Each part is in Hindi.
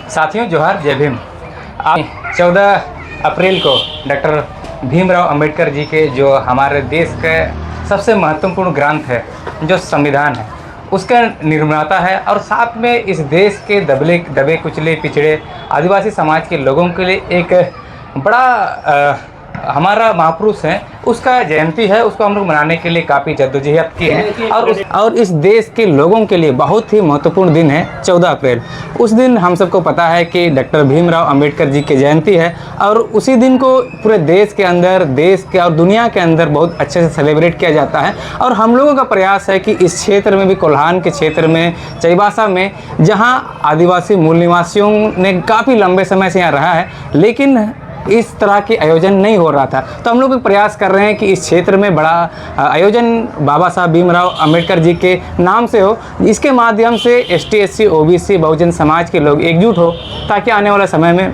साथियों जोहार, जय भीम। आज 14 अप्रैल को डॉक्टर भीमराव अंबेडकर जी के जो हमारे देश का सबसे महत्वपूर्ण ग्रंथ है, जो संविधान है, उसका निर्माता है और साथ में इस देश के दबे कुचले पिछड़े आदिवासी समाज के लोगों के लिए एक बड़ा हमारा महापुरुष है, उसका जयंती है। उसको हम लोग मनाने के लिए काफ़ी जद्दोजहद की है और इस देश के लोगों के लिए बहुत ही महत्वपूर्ण दिन है 14 अप्रैल। उस दिन हम सबको पता है कि डॉक्टर भीमराव अंबेडकर जी की जयंती है और उसी दिन को पूरे देश के अंदर, देश के और दुनिया के अंदर बहुत अच्छे से सेलिब्रेट किया जाता है। और हम लोगों का प्रयास है कि इस क्षेत्र में भी, कोल्हान के क्षेत्र में, चाईबासा में, जहाँ आदिवासी मूल निवासियों ने काफ़ी लंबे समय से यहाँ रहा है, लेकिन इस तरह के आयोजन नहीं हो रहा था, तो हम लोग प्रयास कर रहे हैं कि इस क्षेत्र में बड़ा आयोजन बाबा साहब भीमराव अंबेडकर जी के नाम से हो। इसके माध्यम से ST SC OBC Bahujan Samaj के लोग एकजुट हो, ताकि आने वाले समय में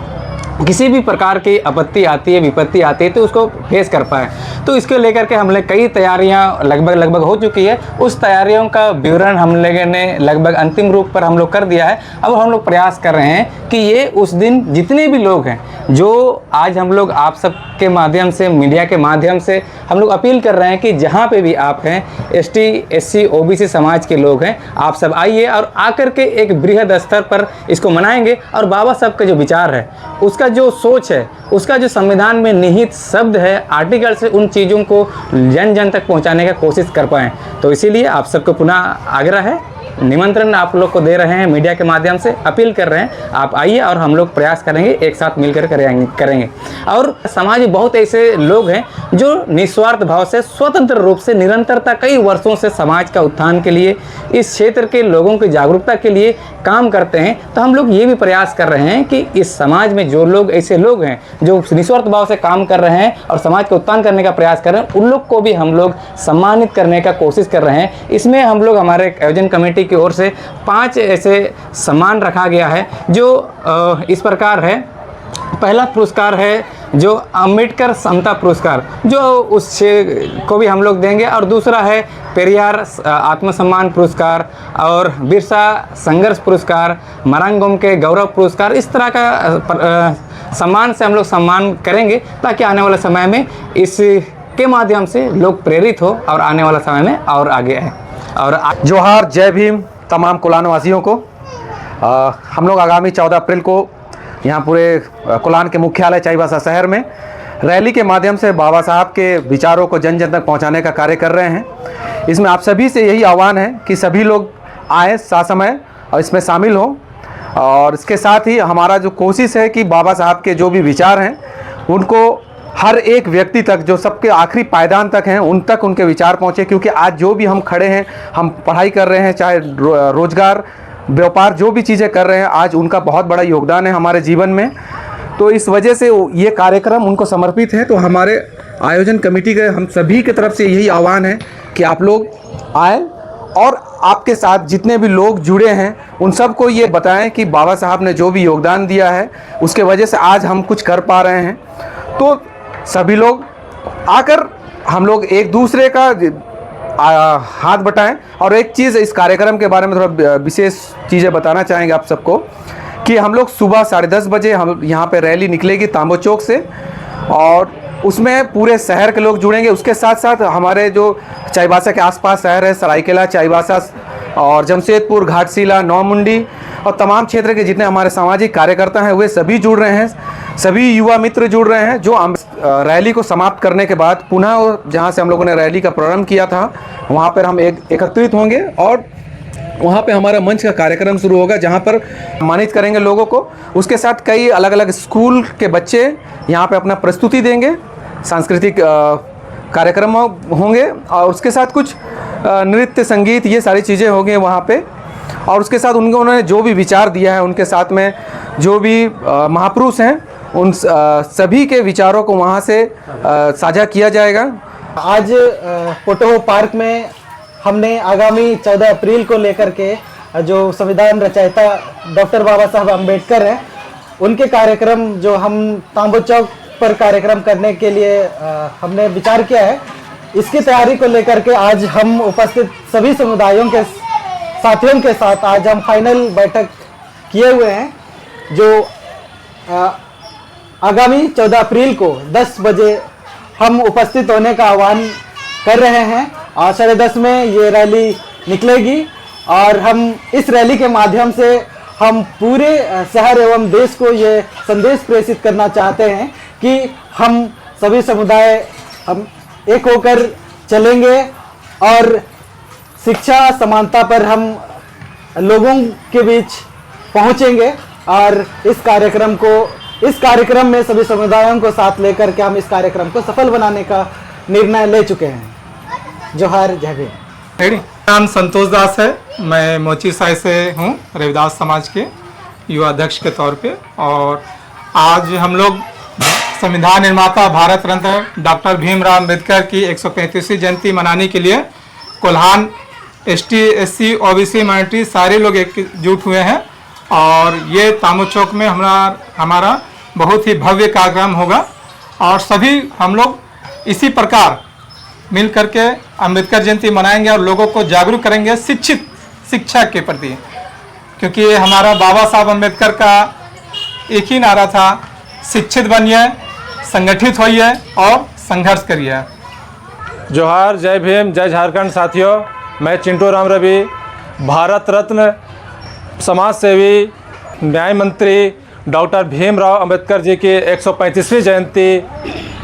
किसी भी प्रकार की आपत्ति आती है, विपत्ति आती है, तो उसको फेस कर पाए। तो इसको लेकर के हम लोग कई तैयारियां लगभग हो चुकी है। उस तैयारियों का विवरण हम लोगों ने लगभग अंतिम रूप पर हम लोग कर दिया है। अब हम लोग प्रयास कर रहे हैं कि ये उस दिन जितने भी लोग हैं, जो आज हम लोग आप सब के माध्यम से, मीडिया के माध्यम से हम लोग अपील कर रहे हैं कि जहाँ पे भी आप हैं, ST SC OBC समाज के लोग हैं, आप सब आइए और आकर के एक बृहद स्तर पर इसको मनाएंगे। और बाबा साहब का जो विचार है, उसका जो सोच है, उसका जो संविधान में निहित शब्द है, आर्टिकल से, उन चीज़ों को जन जन तक पहुंचाने का कोशिश कर पाएँ। तो इसीलिए आप सबको पुनः आग्रह है, निमंत्रण आप लोग को दे रहे हैं, मीडिया के माध्यम से अपील कर रहे हैं, आप आइए और हम लोग प्रयास करेंगे, एक साथ मिलकर करेंगे। और समाज में बहुत ऐसे लोग हैं जो निस्वार्थ भाव से, स्वतंत्र रूप से, निरंतरता कई वर्षों से समाज का उत्थान के लिए, इस क्षेत्र के लोगों की जागरूकता के लिए काम करते हैं। तो हम लोग ये भी प्रयास कर रहे हैं कि इस समाज में जो लोग, ऐसे लोग हैं जो निस्वार्थ भाव से काम कर रहे हैं और समाज का उत्थान करने का प्रयास कर रहे हैं, उन लोग को भी हम लोग सम्मानित करने का कोशिश कर रहे हैं। इसमें हम लोग, हमारे आयोजन कमेटी की ओर से 5 ऐसे सम्मान रखा गया है, जो इस प्रकार है। पहला पुरस्कार है जो अंबेडकर समता पुरस्कार, जो उस को भी हम लोग देंगे। और दूसरा है पेरियार आत्मसम्मान पुरस्कार और बिरसा संघर्ष पुरस्कार, मरांगोम के गौरव पुरस्कार। इस तरह का सम्मान से हम लोग सम्मान करेंगे, ताकि आने वाले समय में इसके माध्यम से लोग प्रेरित हो और आने वाला समय में और आगे आए। और जोहार, जय भीम तमाम कोल्हान वासियों को। हम लोग आगामी 14 अप्रैल को यहाँ पूरे कोल्हान के मुख्यालय चाईबासा शहर में रैली के माध्यम से बाबा साहब के विचारों को जन जन तक पहुँचाने का कार्य कर रहे हैं। इसमें आप सभी से यही आह्वान है कि सभी लोग आए सासमय और इसमें शामिल हो। और इसके साथ ही हमारा जो कोशिश है कि बाबा साहब के जो भी विचार हैं, उनको हर एक व्यक्ति तक, जो सबके आखिरी पायदान तक हैं, उन तक उनके विचार पहुँचे। क्योंकि आज जो भी हम खड़े हैं, हम पढ़ाई कर रहे हैं, चाहे रोजगार, व्यापार, जो भी चीज़ें कर रहे हैं, आज उनका बहुत बड़ा योगदान है हमारे जीवन में। तो इस वजह से ये कार्यक्रम उनको समर्पित है। तो हमारे आयोजन कमेटी के हम सभी की तरफ से यही आह्वान है कि आप लोग आए और आपके साथ जितने भी लोग जुड़े हैं, उन सबको ये बताएं कि बाबा साहब ने जो भी योगदान दिया है, उसके वजह से आज हम कुछ कर पा रहे हैं। तो सभी लोग आकर हम लोग एक दूसरे का हाथ बटाएं। और एक चीज़ इस कार्यक्रम के बारे में थोड़ा विशेष चीज़ें बताना चाहेंगे आप सबको, कि हम लोग सुबह 10:30 बजे हम यहाँ पे रैली निकलेगी तांबो चौक से, और उसमें पूरे शहर के लोग जुड़ेंगे। उसके साथ साथ हमारे जो चाईबासा के आसपास शहर है, सरायकेला, चाईबासा और जमशेदपुर, घाटशिला, नौमुंडी और तमाम क्षेत्र के जितने हमारे सामाजिक कार्यकर्ता हैं, वे सभी जुड़ रहे हैं। सभी युवा मित्र जुड़ रहे हैं, जो रैली को समाप्त करने के बाद पुनः जहां से हम लोगों ने रैली का प्रारंभ किया था, वहां पर हम एकत्रित होंगे और वहाँ पे हमारा मंच का कार्यक्रम शुरू होगा, जहाँ पर सम्मानित करेंगे लोगों को। उसके साथ कई अलग अलग स्कूल के बच्चे यहाँ पे अपना प्रस्तुति देंगे, सांस्कृतिक कार्यक्रम होंगे, और उसके साथ कुछ नृत्य, संगीत, ये सारी चीज़ें होंगी वहाँ पे। और उसके साथ उन्होंने जो भी विचार दिया है, उनके साथ में जो भी महापुरुष हैं, उन सभी के विचारों को वहाँ से साझा किया जाएगा। आज पोटो पार्क में हमने आगामी 14 अप्रैल को लेकर के, जो संविधान रचयिता डॉक्टर बाबा साहब अम्बेडकर हैं, उनके कार्यक्रम जो हम तांबो चौक पर कार्यक्रम करने के लिए हमने विचार किया है, इसकी तैयारी को लेकर के आज हम उपस्थित सभी समुदायों के साथियों के साथ आज हम फाइनल बैठक किए हुए हैं, जो आगामी 14 अप्रैल को 10 बजे हम उपस्थित होने का आह्वान कर रहे हैं और 10:30 में ये रैली निकलेगी और हम इस रैली के माध्यम से हम पूरे शहर एवं देश को ये संदेश प्रेषित करना चाहते हैं कि हम सभी समुदाय हम एक होकर चलेंगे और शिक्षा समानता पर हम लोगों के बीच पहुंचेंगे और इस कार्यक्रम में सभी समुदायों को साथ लेकर के हम इस कार्यक्रम को सफल बनाने का निर्णय ले चुके हैं। जोहार, जय भीम। मेरा नाम संतोष दास है। मैं मोची साई से हूँ, रविदास समाज के युवा अध्यक्ष के तौर पे। और आज हम लोग संविधान निर्माता भारत रत्न डॉक्टर भीमराव अंबेडकर की 135वीं जयंती मनाने के लिए Kolhan ST SC OBC minority सारे लोग एकजुट हुए हैं और ये तामो चौक में हमारा बहुत ही भव्य कार्यक्रम होगा और सभी हम लोग इसी प्रकार मिल करके अंबेडकर जयंती मनाएंगे और लोगों को जागरूक करेंगे शिक्षा के प्रति, क्योंकि हमारा बाबा साहब अंबेडकर का एक ही नारा था, शिक्षित बनिए, संगठित होइए और संघर्ष करिए। जोहार, जय भीम, जय झारखंड। साथियों, मैं चिंटू राम रवि, भारत रत्न समाज सेवी न्याय मंत्री डॉक्टर भीमराव अंबेडकर जी की 135वीं जयंती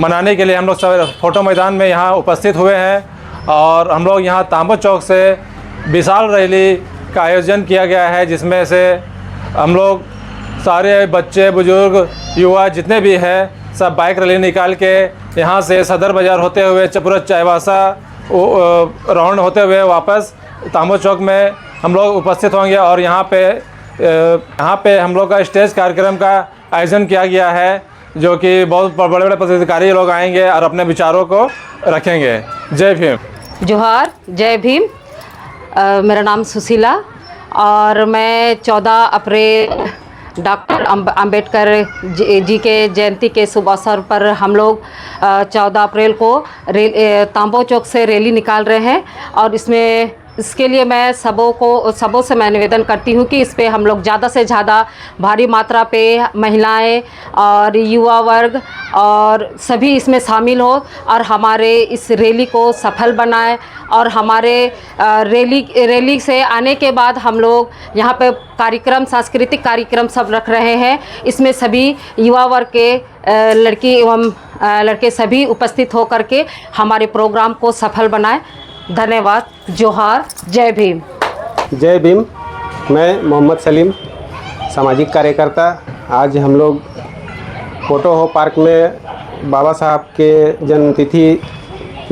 मनाने के लिए हम लोग सब फोटो मैदान में यहाँ उपस्थित हुए हैं और हम लोग यहाँ तांबो चौक से विशाल रैली का आयोजन किया गया है, जिसमें से हम लोग सारे बच्चे, बुजुर्ग, युवा जितने भी हैं सब बाइक रैली निकाल के यहाँ से सदर बाज़ार होते हुए पूरा चाईबासा राउंड होते हुए वापस तांबो चौक में हम लोग उपस्थित होंगे और यहाँ पे हम लोग का स्टेज कार्यक्रम का आयोजन किया गया है, जो कि बहुत बड़े बड़े पदाधिकारी लोग आएंगे और अपने विचारों को रखेंगे। जय भीम। जोहार, जय भीम। मेरा नाम सुशीला और मैं 14 अप्रैल डॉक्टर अंबेडकर जी के जयंती के शुभ अवसर पर हम लोग 14 अप्रैल को तांबो चौक से रैली निकाल रहे हैं और इसके लिए मैं सबों से मैं निवेदन करती हूँ कि इस पे हम लोग ज़्यादा से ज़्यादा भारी मात्रा पे महिलाएं और युवा वर्ग और सभी इसमें शामिल हो और हमारे इस रैली को सफल बनाएं। और हमारे रैली से आने के बाद हम लोग यहाँ पे सांस्कृतिक कार्यक्रम सब रख रहे हैं। इसमें सभी युवा वर्ग के लड़की एवं लड़के सभी उपस्थित होकर के हमारे प्रोग्राम को सफल बनाएं। धन्यवाद। जोहार, जय भीम। जय भीम। मैं मोहम्मद सलीम, सामाजिक कार्यकर्ता। आज हम लोग फोटो हो पार्क में बाबा साहब के जन्मतिथि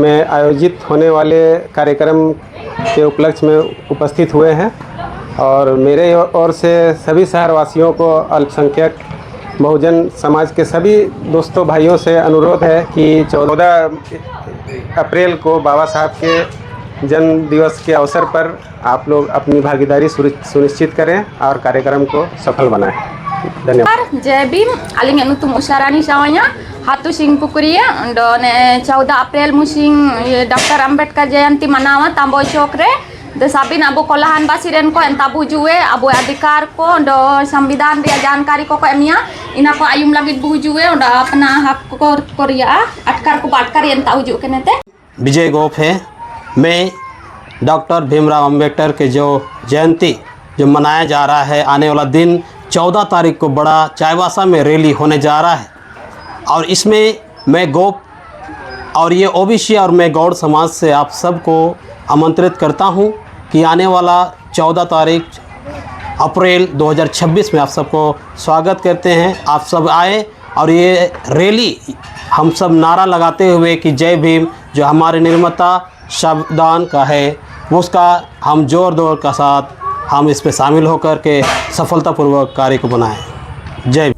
में आयोजित होने वाले कार्यक्रम के उपलक्ष्य में उपस्थित हुए हैं और मेरे ओर से सभी शहरवासियों को, अल्पसंख्यक बहुजन समाज के सभी दोस्तों भाइयों से अनुरोध है कि 14 अप्रैल को बाबा साहब के जन्म दिवस के अवसर पर आप लोग अपनी भागीदारी सुनिश्चित करें और कार्यक्रम को सफल बनाएं। धन्यवाद। जय Bhim. अलिंग नुतुम Usharani सावanya Hatu Sing Pukuria don 14 April musing Dr. Ambedkar Jayanti manawa Tambo Chokre the Sabin Abu Kolahan Basiren ko and Tabu Jue Abu Adikar ko do संविधान ria जानकारी को emia ina ko ayum lagi bujue udah अपना हक को कोरिया अटकर को बाटकर यन ताऊ जो कनेते। विजय गोप है। मैं डॉक्टर भीमराव अंबेडकर के जो जयंती जो मनाया जा रहा है, आने वाला दिन 14 तारीख को बड़ा चाईबासा में रैली होने जा रहा है और इसमें मैं गोप और ये OBC और मैं गौड़ समाज से आप सबको आमंत्रित करता हूं कि आने वाला 14 तारीख अप्रैल 2026 में आप सबको स्वागत करते हैं। आप सब आए और ये रैली हम सब नारा लगाते हुए कि जय भीम जो हमारे निर्माता संविधान का है उसका हम जोर का साथ हम इस पे शामिल होकर के सफलतापूर्वक कार्य को बनाएं। जय